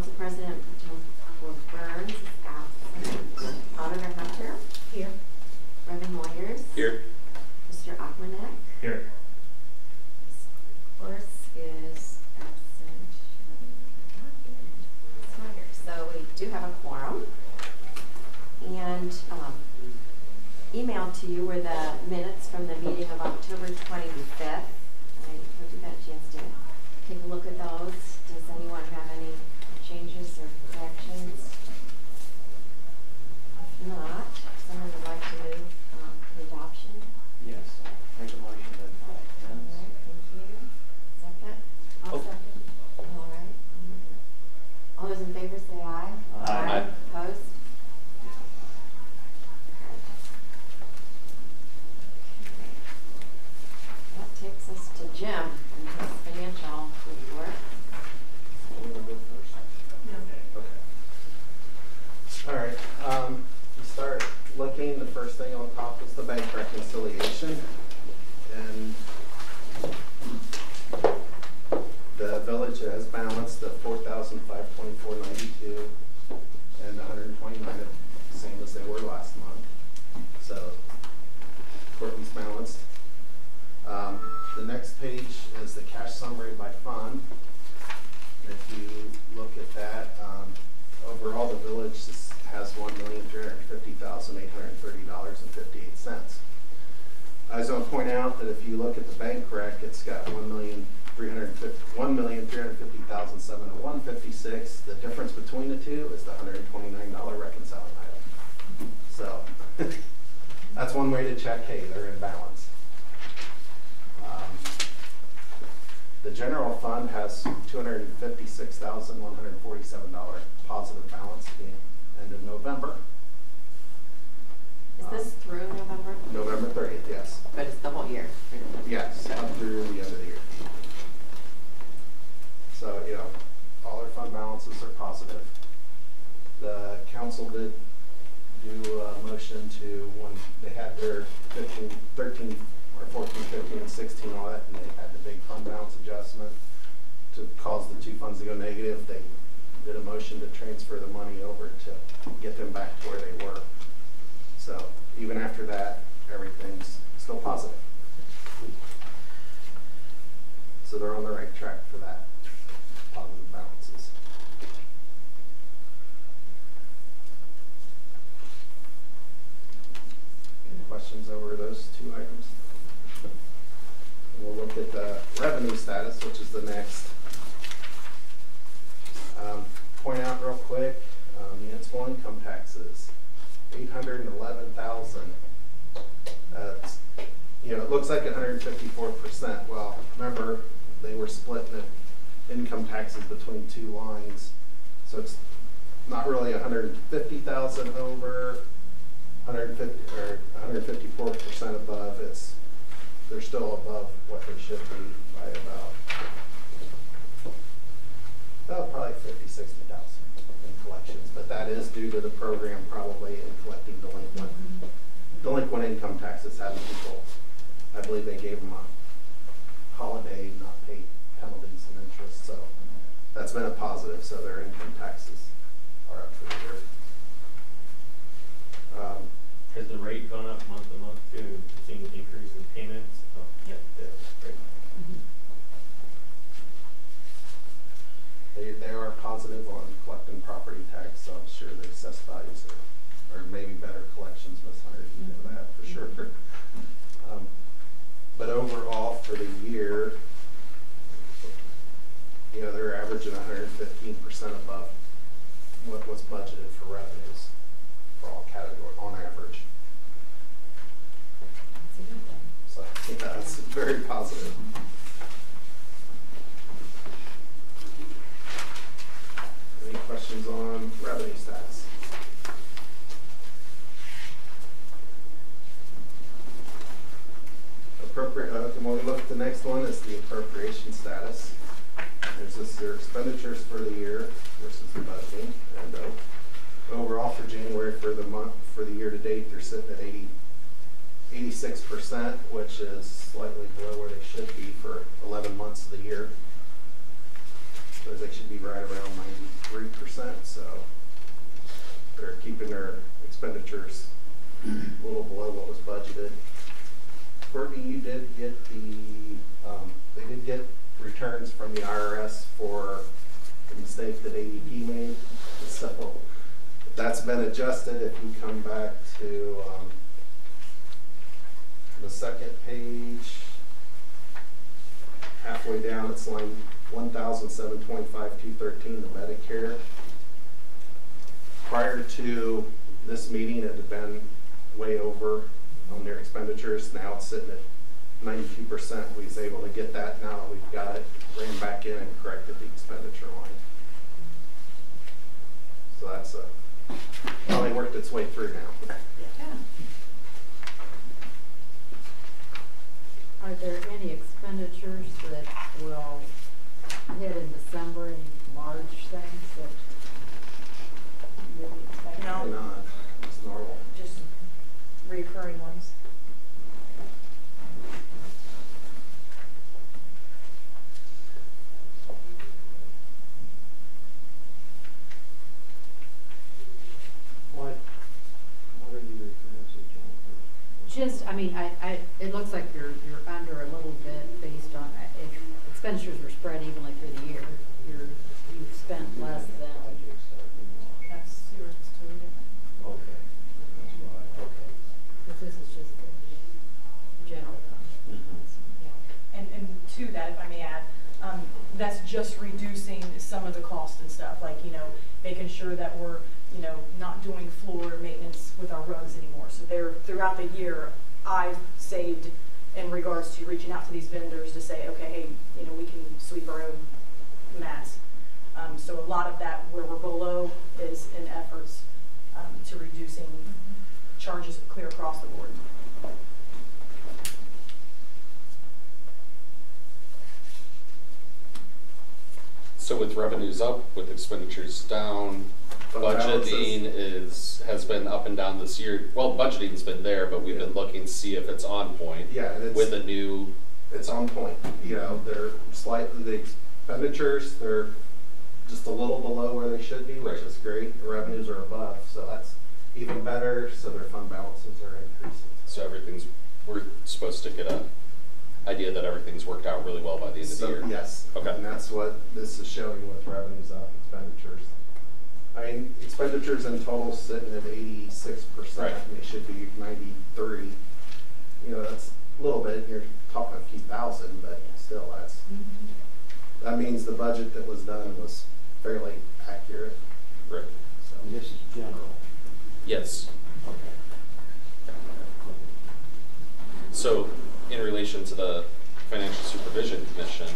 Council President Burns is absent. Auditor Hunter? Here. Reverend Moyers? Here. Mr. Achmanek? Here. Ms. Horse is absent. It's not here. So we do have a quorum. And emailed to you were the minutes from the meeting of October 25th. I hope you got a chance to take a look at those. Does anyone have any changes or corrections? If not, someone would like to move the adoption. Yes. Make a motion to adopt. All right, thank you. Second? I'll second. All right. All those in favor say aye. Aye. Opposed? That takes us to Jim and his financial report. You want to go first? No. Okay. All right. You start looking, the first thing on top is the bank reconciliation. And the village has balanced the $4,524.92 and $129, same as they were last month. So Courtney's balanced. The next page is the cash summary by fund. If you look at that, overall the village has $1,350,830.58. I was going to point out that if you look at the bank rec, it's got $1,350,701.56. The difference between the two is the $129 reconciling item. So that's one way to check, hey, they're in balance. The general fund has $256,147 positive balance at the end of November. Is this through November? November 30th, yes. But it's the whole year? Yes, up through the end of the year. So, you know, all our fund balances are positive. The council did do a motion to, when they had their 13 or 14, 15, and 16 audit, and they had the big fund balance adjustment to cause the two funds to go negative, they did a motion to transfer the money over to get them back to where they were. So even after that, everything's still positive. So they're on the right track for that, positive balances. Any questions over those two items? We'll look at the revenue status, which is the next. Point out real quick, municipal income taxes, $811,000. You know, it looks like 154%. Well, remember they were splitting the income taxes between two lines, so it's not really 150,000 over 150 or 154% above. They're still above what they should be by about probably 50, 60,000 in collections, but that is due to the program probably in collecting delinquent income taxes, having people, I believe they gave them a holiday, not paid penalties and interest, so that's been a positive, so their income taxes are up for the year. Has the rate gone up month to month too? Seeing an increase in payments? Oh. Yep. Yeah, great. They are positive on collecting property tax, so I'm sure the assessed values are maybe better collections this 100, you know that for sure. But overall for the year, you know, they're averaging 115% above what was budgeted for revenues for all categories on average. That's a good thing. So I think that's very positive. Any questions on revenue status? When we look at the next one is the appropriation status. There's their expenditures for the year versus the budgeting. And overall for January for the year to date, they're sitting at 86%, which is slightly below where they should be for 11 months of the year. So they should be right around 93%. So they're keeping their expenditures a little below what was budgeted. Courtney, you did get they did get returns from the IRS for the mistake that ADP made. So that's been adjusted. If you come back to the second page, halfway down, it's line 1,725,213, the Medicare. Prior to this meeting, it had been way over on their expenditures. Now it's sitting at 92%. We was able to get that now that we've got it, ran back in and corrected the expenditure line. So that's finally worked its way through now. Yeah. Are there any expenditures that will hit in December, any large things that you would expect? No. Not. It's normal. Just reoccurring ones. What are you referring to, Jennifer? Just, I mean, it looks like you're under a little bit based on, if expenditures were spread evenly through the year, you've spent less than. That's sewer, it's totally different. Okay, that's why, okay. Because this is just the general fund. Yeah. And to that, if I may add, that's just reducing some of the cost and stuff, like, making sure that we're, not doing floor maintenance with our rugs anymore. So throughout the year, I've saved in regards to reaching out to these vendors to say, okay, hey, we can sweep our own mats. So a lot of that where we're below is in efforts to reducing charges clear across the board. So with revenues up, with expenditures down, budgeting has been up and down this year. Well, budgeting's been there, but we've been looking to see if it's on point. Yeah, and with a new. It's on point. They're slightly, the expenditures, they're just a little below where they should be, which is great. The revenues are above, so that's even better. So their fund balances are increasing. So we're supposed to get a idea that everything's worked out really well by the end of the year. Yes. Okay. And that's what this is showing with revenues up, expenditures. I mean, expenditures in total sitting at 86%. Right. And they should be 93. That's a little bit. You're talking a few thousand, but still, that means the budget that was done was fairly accurate. Right. So And this is general. Yes. Okay. So in relation to the Financial Supervision Commission,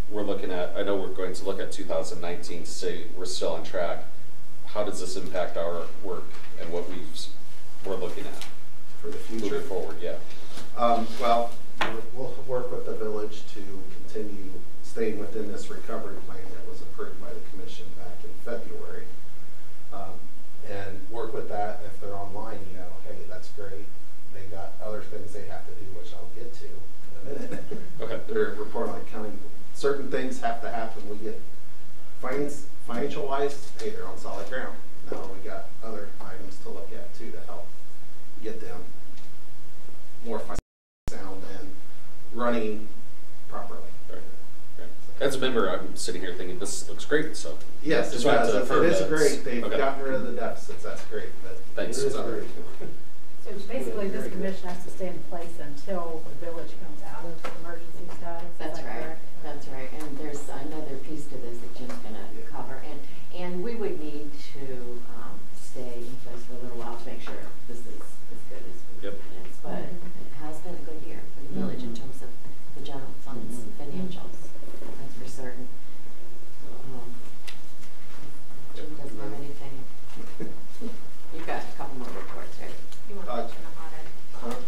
we're looking at, I know we're going to look at 2019 to say we're still on track. How does this impact our work and what we're looking at for the future, moving forward? Yeah. Well, we'll work with the village to continue staying within this recovery plan that was approved by the commission back in February, and work with that. If they're online, hey, that's great. They got other things they have to do, which I'll get to in a minute. Okay. Their report on accounting. Certain things have to happen. We get financial wise, hey, they're on solid ground. Now we got other items to look at too to help get them more sound and running properly. Right. Right. As a member, I'm sitting here thinking this looks great. So yes, just it does. it is great. They've gotten rid of the deficits. That's great. But thanks. It is great. So basically, this commission has to stay in place until the village comes out of emergency status. That's is that right. correct? That's right. And there's another piece to this that Jim's going to cover. And we would need to stay in place for a little while to make sure this is as good as we Yep. can. But it has been a good year for the village in terms of the general funds financials. That's for certain. Jim doesn't have anything. You've got a couple more reports, right? You want to mention the audit?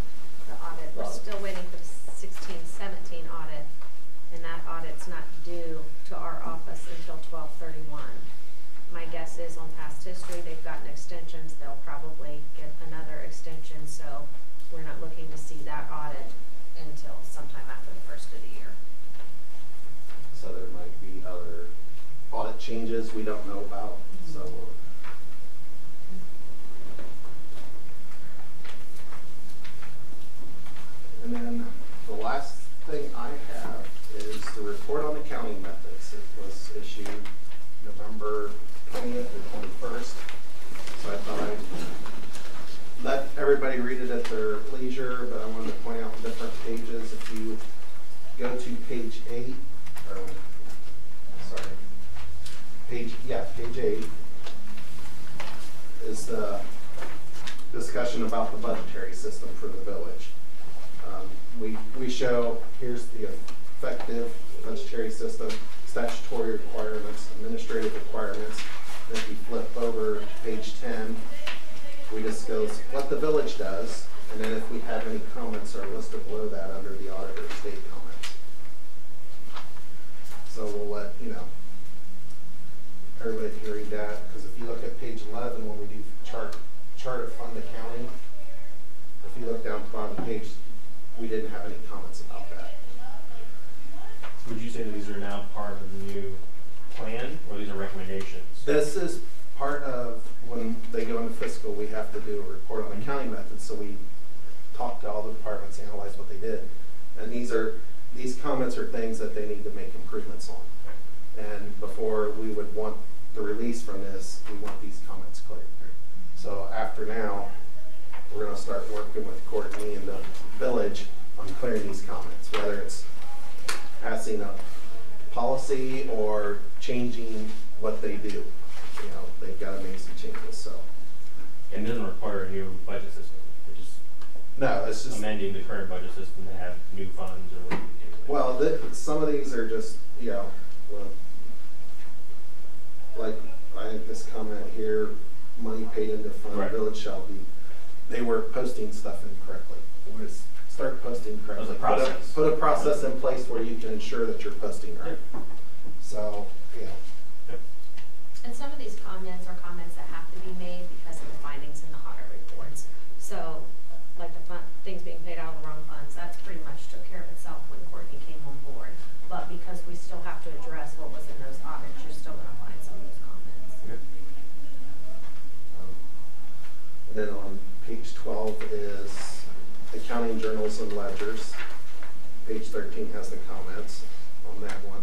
The audit, we're still waiting for the 16-17 audit, and that audit's not due to our office until 12/31. My guess is on past history, they've gotten extensions. They'll probably get another extension, so we're not looking to see that audit until sometime after the first of the year. So there might be other audit changes we don't know about, so. And then the last thing I have is the report on accounting methods. It was issued November 20th or 21st. So I thought I'd let everybody read it at their leisure, but I wanted to point out different pages. If you go to page 8, or sorry, page 8 is the discussion about the budgetary system for the village. We show, here's the effective budgetary system, statutory requirements, administrative requirements. Then if you flip over to page 10, we discuss what the village does, and then if we have any comments are listed below that under the auditor state comments. So we'll let, everybody can read that, because if you look at page 11 when we do chart of fund accounting, if you look down at the bottom of the page, we didn't have any comments about that. Would you say that these are now part of the new plan, or these are recommendations? This is part of when they go into fiscal, we have to do a report on accounting methods. So we talk to all the departments, analyze what they did. And these comments are things that they need to make improvements on. And before we would want the release from this, we want these comments cleared. So after now, we're going to start working with Courtney and the village on clearing these comments, whether it's passing a policy or changing what they do. They've got to make some changes. So, And it doesn't require a new budget system. It's just it's just amending the current budget system to have new funds or what. Well, some of these are just like I think this comment here, money paid into fund, Right. village shall be. They were posting stuff incorrectly. We'll just start posting correctly. There's a process. Put a process in place where you can ensure that you're posting right. So, And some of these comments are comments that have to be made because of the findings in the audit reports. So, like the things being paid out of the wrong funds, that's pretty much took care of itself when Courtney came on board. But because we still have to address what was in those audits, you're still going to find some of those comments. And then on page 12 is accounting journals and ledgers. Page 13 has the comments on that one.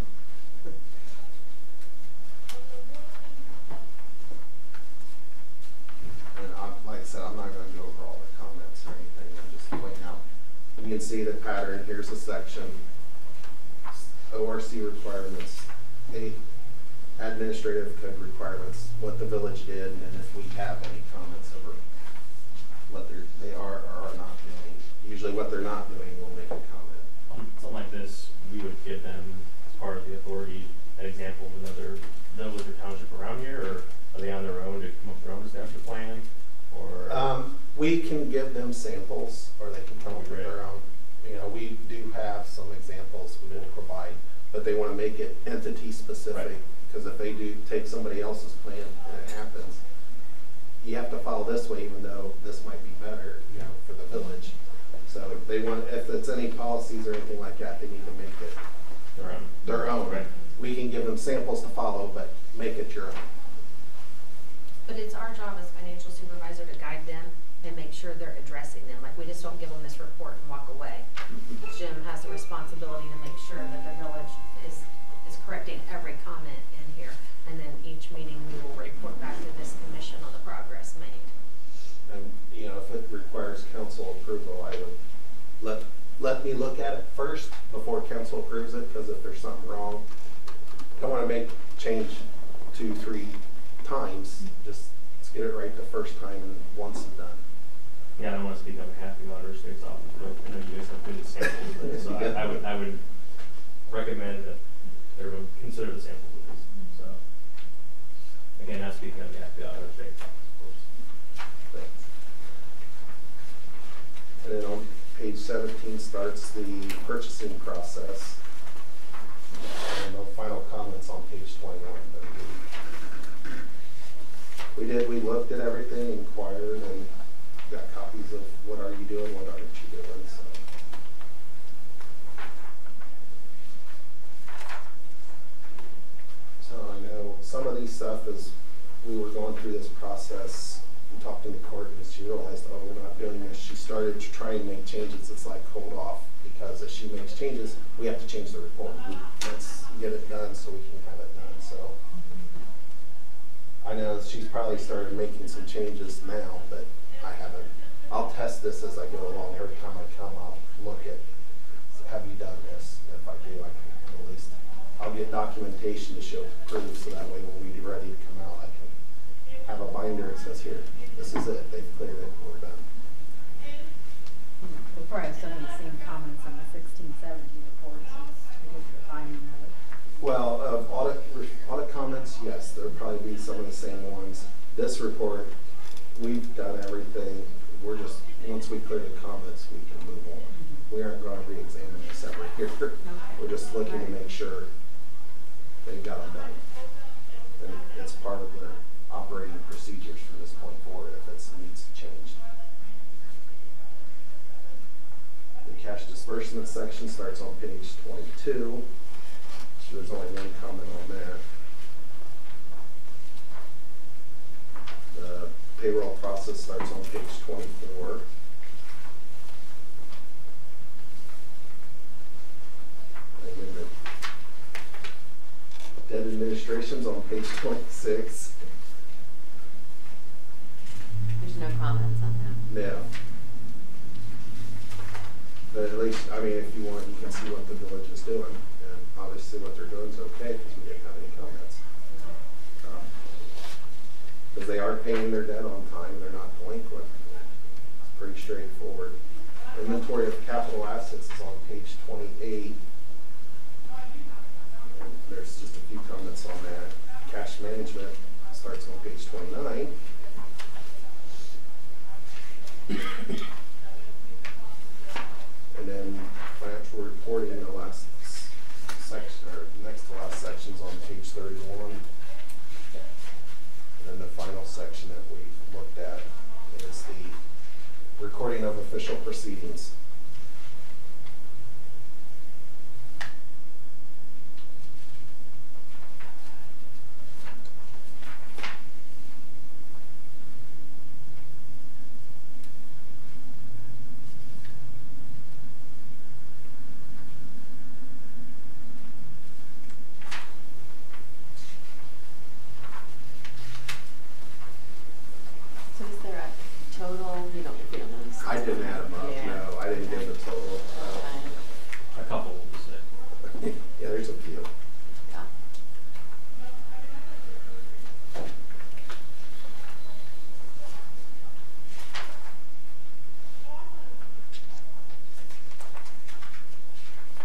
And like I said, I'm not going to go over all the comments or anything. I'm just pointing out. You can see the pattern. Here's a section. ORC requirements, administrative code requirements, what the village did, and then if we have any comments over what they are or are not doing. Usually what they're not doing, we'll make a comment. On something like this, we would give them, as part of the authority, an example of another village or township around here, or are they on their own to come up with their own disaster plan? Or we can give them samples, or they can come up with their own. We do have some examples we will provide, but they want to make it entity specific, because if they do take somebody else's plan and it happens, you have to follow this way, even though this might be better, for the village. So they want, if it's any policies or anything like that, they need to make it their own. Right. We can give them samples to follow, but make it your own. But it's our job as financial supervisor to guide them and make sure they're addressing them. Like, we just don't give them this report and walk away. Jim has the responsibility to make sure that the village is correcting every comment in here. And then each meeting we will report back to this commission on the progress made. And if it requires council approval, I would let me look at it first before council approves it, because if there's something wrong, don't want to make change 2-3 times. Just let's get it right the first time, and once it's done. Yeah, I don't want to speak on behalf of the auditor state's office, but I know you guys have good samples of this, so I would recommend that everyone consider the samples of this. So, again, not speaking on behalf of the auditor state's office, of course. Thanks. And then on page 17 starts the purchasing process, and the final comments on page 21. We looked at everything, inquired, and got copies of what are you doing, what aren't you doing. So I know some of these stuff as we were going through this process, we talked in the court and she realized, oh, we're not doing this. She started to try and make changes. It's like, hold off, because if she makes changes, we have to change the report. Let's get it done so we can have it done. So I know she's probably started making some changes now, but I haven't. I'll test this as I go along. Every time I come, I'll look at, have you done this? If I do, I can at least, I'll get documentation to show proof, so that way when we're ready to come out, I can have a binder that says, here, this is it, they've cleared it, we're done. We'll probably have some of the same comments on the 16-17 report since we did the timing of it. Well, audit comments, yes, there'll probably be some of the same ones. This report, we've done everything. We're just, once we clear the comments, we can move on. We aren't going to re-examine this every year. Okay. We're just looking to make sure they've got them done. And it's part of their operating procedures from this point forward if it needs changed. The cash disbursement section starts on page 22. So there's only one comment on that. The payroll process starts on page 24. Again, the debt administration's on page 26. There's no comments on that. Yeah. But at least, I mean, if you want, you can see what the village is doing. And obviously what they're doing is okay because we didn't have any comments. Because they are paying their debt on time, they're not delinquent. It's pretty straightforward. Inventory of capital assets is on page 28. And there's just a few comments on that. Cash management starts on page 29. And then financial reporting, the last section, or next to last section's on page 31. And then the final section that we looked at is the recording of official proceedings. So is there a total, you don't know this? I didn't add them up, Yeah. no, I didn't give the total. A couple will say. Yeah, there's a few. Yeah.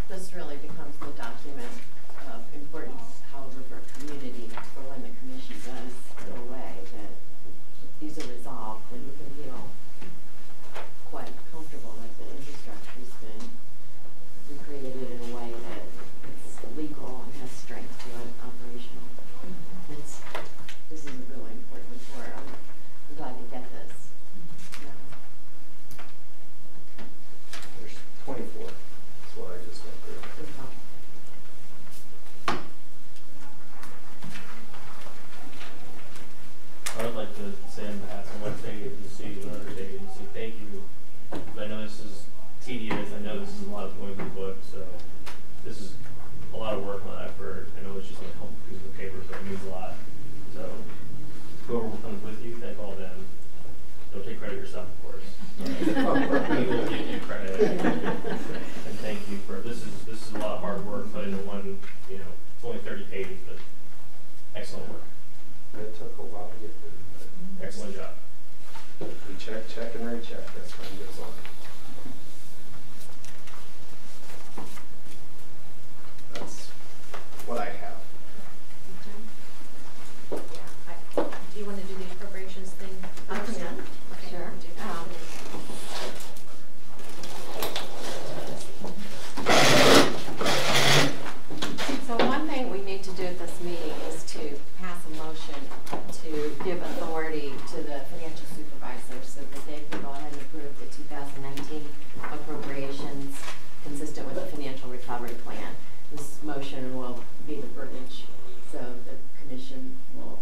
This really becomes the document of importance, however, for a community, for when the commission does go away, that if these are resolved, then you can feel quite comfortable that the infrastructure's been recreated in a way that it's legal and has strength to it, operational. This is a really important report. I'm glad to get this. Yeah. There's 24, that's what I just went through. Good help. I would like to say on behalf of Wednesday Agency and other agency, thank you. I know this is tedious, I know this is a lot of going through the book, so this is a lot of work, a lot of effort. I know it's just like a couple pieces of paper, so it means a lot. So whoever comes with you, thank all of them. Don't take credit yourself, of course. We will give you credit. And thank you for, this is a lot of hard work, but in one, you know, it's only 30 pages, but excellent work. It took a while to get through, but Excellent job. We check, and recheck as time goes on. That's what I have. Yeah, do you want to do the appropriations thing? I can. Okay, Sure. do that. So one thing we need to do at this meeting is to pass a motion to give authority to the financial supervisor so that they can go ahead and approve the 2019 will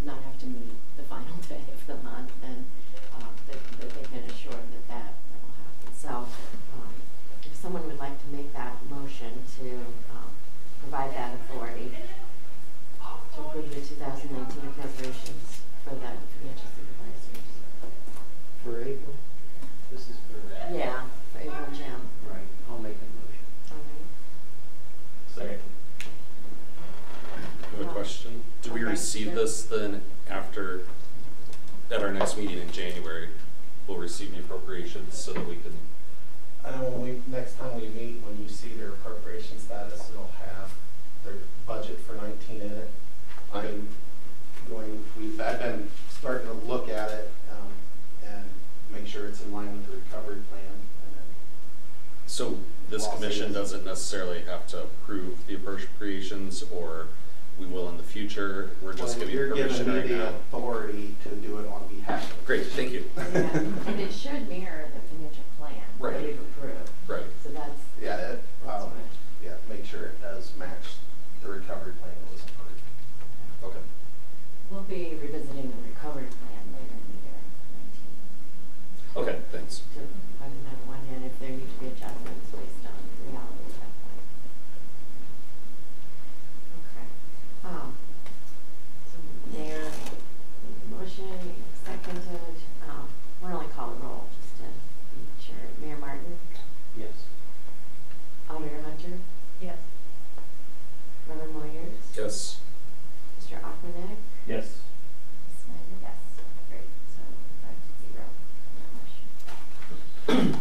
not have to meet the final day of the month, and that they can assure that will happen. So if someone would like to make that motion to provide that authority to approve the 2019 appropriations for the financial supervisors. For April? This is for. Yeah, for April and Jim. Right, I'll make a motion. All right. Second. I have a question. Do we Okay, receive sure. this then after, at our next meeting in January, we'll receive the appropriations so that we can, Next time we meet, when you see their appropriation status, it'll have their budget for 19 in it. I've been starting to look at it and make sure it's in line with the recovery plan. And then so this Well, I'll say commission this. doesn't necessarily have to approve the appropriations, or we will in the future? We're just Well, giving you're permission giving right me the now? authority to do it on behalf of. Great, thank you. Yeah, and it should mirror the financial plan Right. that we've approved. Right. So that's Yeah, that's what. yeah, make sure it does match the recovery plan that was approved. Okay. We'll be revisiting the recovery plan later in the year, 19, Okay, thanks. to put another one in if there need to be adjustments based on reality at that point. Okay. So Mayor made the motion, seconded. We're only call the roll just to be sure. Mayor Martin, Yes. Alder Hunter, Yes. Reverend Moyers, Yes. Mr. Aquanek, Yes. Ms. Snyder, yes. Great, so 5-0 on that motion.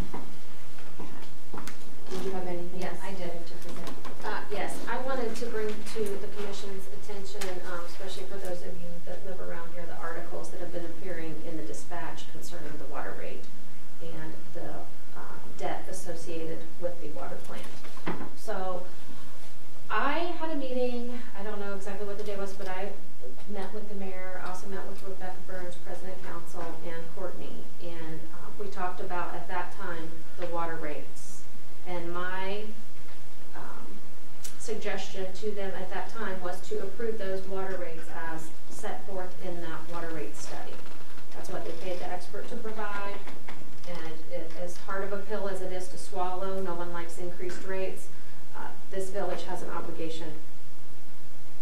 Did you have anything Yes, else I did. to present? Yes, I wanted to bring to the commission's attention, especially for those of you that live around here, the articles that have been appearing in the dispatch concerning the water rate and the debt associated with the water plant. So I had a meeting, I don't know exactly what the day was, but I met with the mayor, also met with Rebecca Burns, president council, and Courtney, and we talked about at that time the water rates. And my suggestion to them at that time was to approve those water rates as set forth in that water rate study. That's what they paid the expert to provide, and as hard of a pill as it is to swallow, no one likes increased rates. This village has an obligation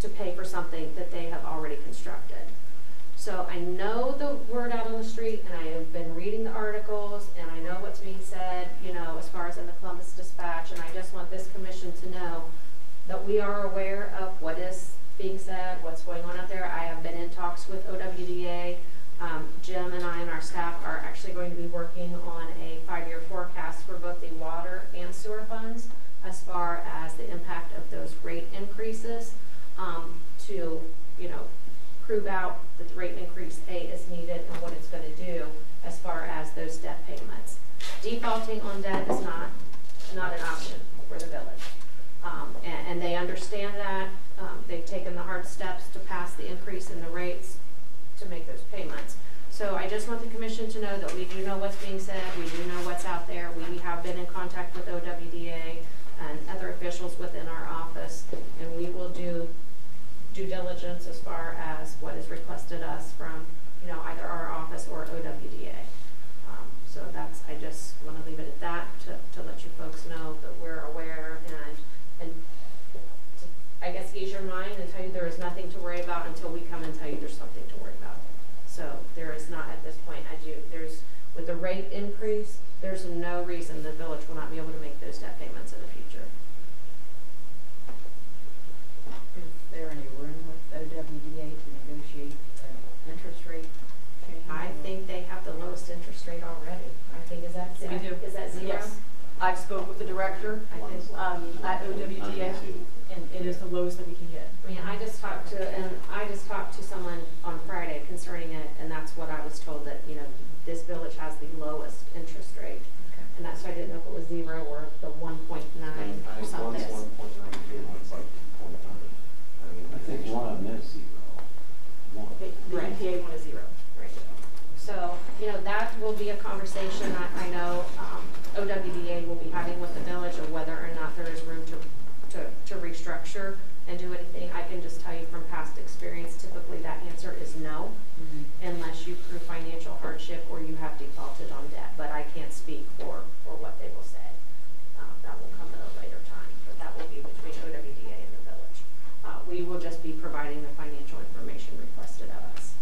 to pay for something that they have already constructed. So I know the word out on the street, and I have been reading the articles, and I know what's being said, you know, as far as in the Columbus Dispatch, and I just want this commission to know that we are aware of what is being said, what's going on out there. I have been in talks with OWDA. Jim and I and our staff are actually going to be working on a 5-year forecast for both the water and sewer funds as far as the impact of those rate increases to, you know, prove out that the rate increase is needed and what it's going to do as far as those debt payments. Defaulting on debt is not an option for the village. And they understand that. They've taken the hard steps to pass the increase in the rates to make those payments. So I just want the commission to know that we do know what's being said, we do know what's out there. We have been in contact with OWDA and other officials within our office, and we will do due diligence as far as what is requested us from, you know, either our office or OWDA. So that's, I just want to leave it at that to let you folks know that we're aware and to, I guess, ease your mind and tell you there is nothing to worry about until we come and tell you there's something to worry about. So there is not at this point, with the rate increase, there's no reason the village will not be able to make those debt payments in the future. Is there any room with OWDA to negotiate an interest rate change? I think they have the lowest interest rate already. I think, is that We do. Is that zero? Yes. I've spoke with the director I think, at OWDA, and it is the lowest that we can get. I mean, I just talked to someone on Friday concerning it, and that's what I was told, that, you know, this village has the lowest interest rate. Okay. And that's why I didn't know if it was 0 or the 1.9 or something. One's 1.92, one's like 2.9. I think one of them is 0. One. The Right. EPA one is 0. Right. So, you know, that will be a conversation I know OWDA will be having with the village of whether or not there is room to restructure and do anything. I can just tell you from past experience, typically that answer is no, unless you prove financial hardship or you have defaulted on debt. But I can't speak for what they will say. That will come at a later time, but that will be between OWDA and the village. We will just be providing the financial information requested of us.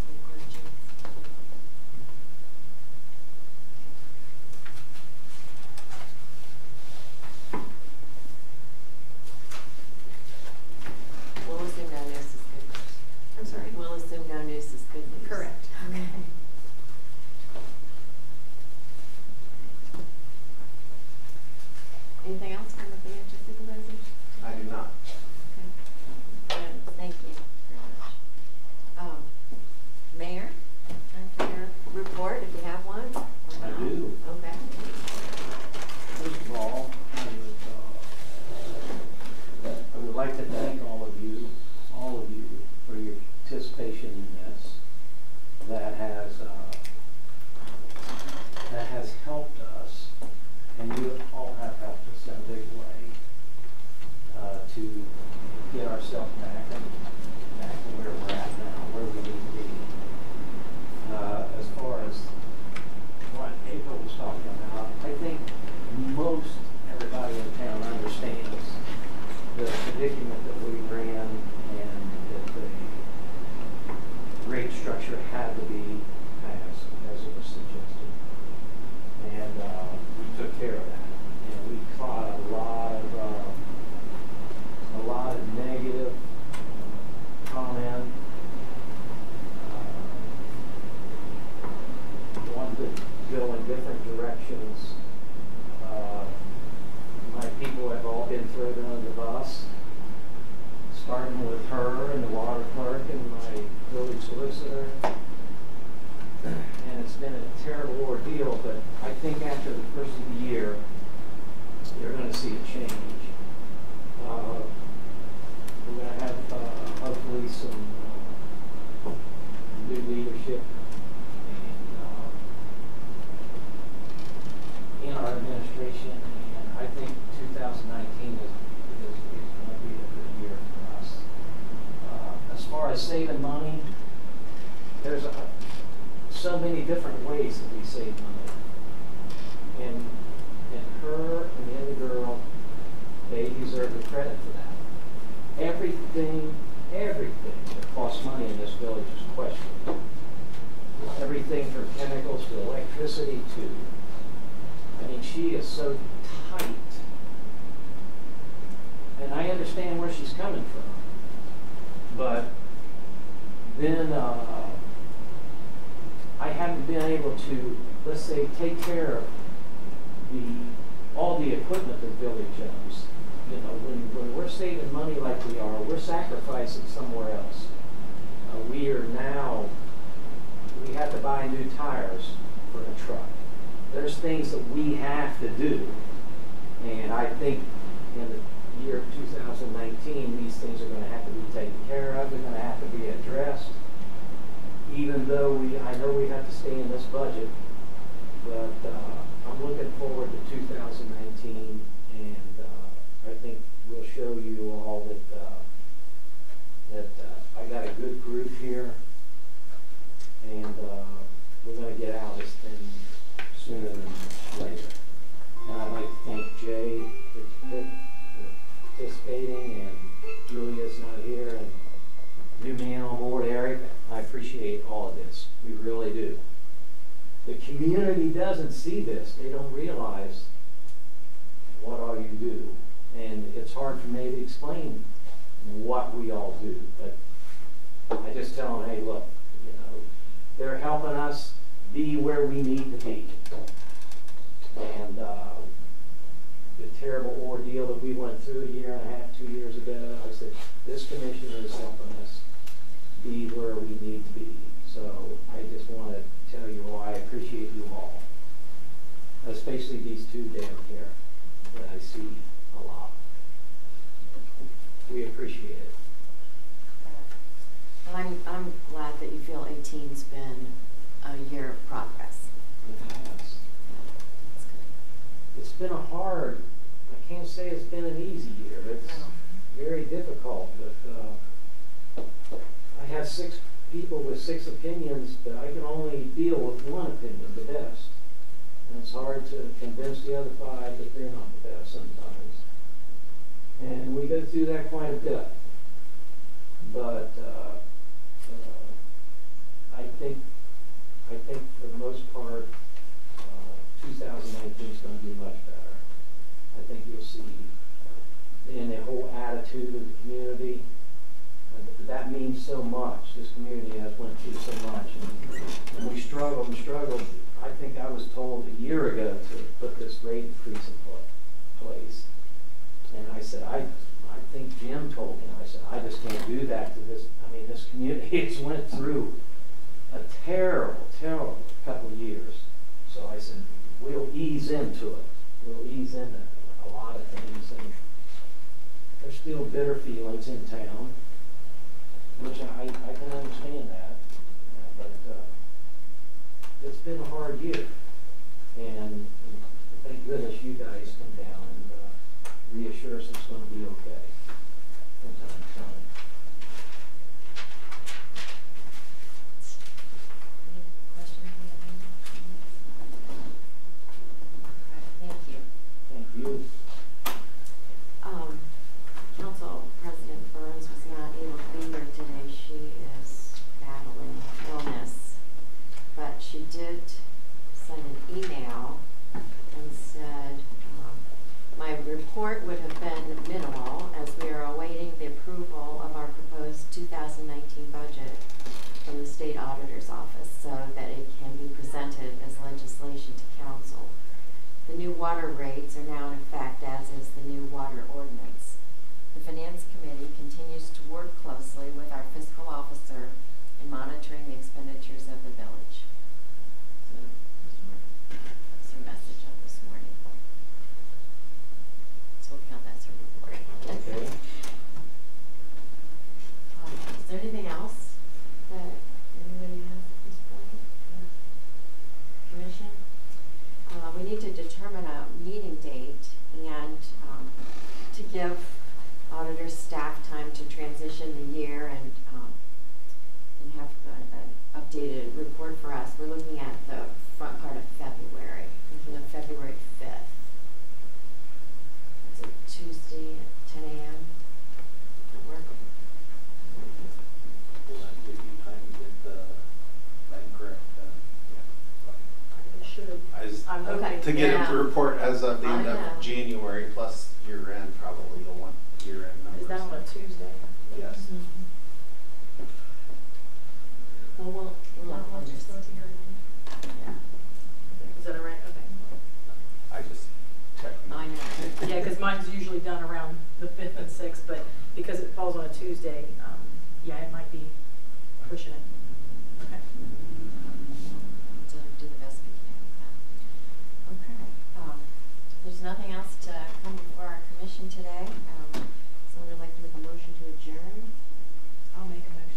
Any questions? We'll assume no news is good news. I'm sorry? We'll assume no news is good news. Correct. Okay. Anything else from the financial supervisors? I do not. Okay. Good, thank you very much. Mayor, time for your report, if you have one. or I not. do. Okay. First of all, I would like to thank all of you for your participation in this. That has helped us, and you all have helped us in a big way to get ourselves back to where we're at now, where we need to be. As far as what April was talking about, I think most everybody in town understands the predicament that we ran and that the rate structure had to be passed as it was suggested. And we took care of that. And we caught a lot of negative comment. Wanted to go in different directions. My people have all been thrown under the bus, starting with her and the water clerk and my village solicitor. And it's been a terrible ordeal, but I think after the first of the year, you're going to see a change. We're going to have hopefully some new leadership in our administration, and I think 2019 is going to be a good year for us. As far as saving money, there's so many different ways that we save money. And her and the other girl, they deserve the credit for that. Everything that costs money in this village is questioned. Everything from chemicals to electricity to, I mean, she is so tight. And I understand where she's coming from. But then I haven't been able to, let's say, take care of all the equipment that the village owns. You know, when we're saving money like we are, we're sacrificing somewhere else. We have to buy new tires for a truck. There's things that we have to do, and I think in the year 2019, these things are going to have to be taken care of. They're going to have to be addressed. Even though I know we have to stay in this budget, but I'm looking forward to 2019, and I think we'll show you all that I got a good group here, and we're going to get out of this thing sooner than later. And I'd like to thank Jay for participating, and Julia's not here, and new man on board, Eric. I appreciate all of this. We really do. The community doesn't see this. They don't realize what all you do. And it's hard for me to explain what we all do. But I just tell them, hey, look, you know, they're helping us be where we need to be. And the terrible ordeal that we went through a year and a half, 2 years ago, I said, this commissioner is helping us be where we need to be. So I just want to tell you all I appreciate you all, especially these two down here that I see a lot. We appreciate it. Well, I'm glad that you feel 18's been a year of progress. It has. say it's been an easy year. It's very difficult, but I have 6 people with 6 opinions, but I can only deal with one opinion, the best. And it's hard to convince the other 5 that they're not the best sometimes. And we go through that quite a bit. But I think for the most part, 2019 is going to be much better. I think you'll see in the whole attitude of the community, that means so much. This community has went through so much, and we struggled and struggled. I think I was told a year ago to put this rate increase in place, and I said, I think Jim told me, I said, I just can't do that to this. I mean, this community has went through a terrible, terrible couple of years. So I said, we'll ease into it. We'll ease into a lot of things, and there's still bitter feelings in town, which I can understand that, but it's been a hard year, and thank goodness you guys come down and reassure us it's going to be okay from time to time. Any questions on that? All right, thank you. Thank you. Council President Burns was not able to be here today. She is battling illness, but she did send an email and said, my report would have been minimal as we are awaiting the approval of our proposed 2019 budget from the state auditor's office so that it can be presented as legislation to council. The new water rates are now in effect, as is the new water ordinance. The Finance Committee continues to work closely with our fiscal officer in monitoring the expenditures of the village. So that's her message of this morning. So we'll count that as her report. Okay. Is there anything else that anybody has at this point? Commission? We need to determine a meeting date and to give auditor staff time to transition the year and have an updated report for us. We're looking at the front part of February, thinking of February 5th. It's a Tuesday at 10 a.m. At work. Will that give you time to get the bank correct done? It should. I'm Okay. To get Yeah. a report as of the end I know. of January plus year end, probably you'll want year end numbers. Is that on a Tuesday? Yes. Well, we'll just, yeah. Is that all right? Okay. I just checked. I know. Yeah, because mine's usually done around the 5th and 6th, but because it falls on a Tuesday, yeah, it might be pushing it. Okay. To do the best we can with that. Okay. There's nothing else to come before our commission today. Someone would like to make a motion to adjourn? I'll make a motion.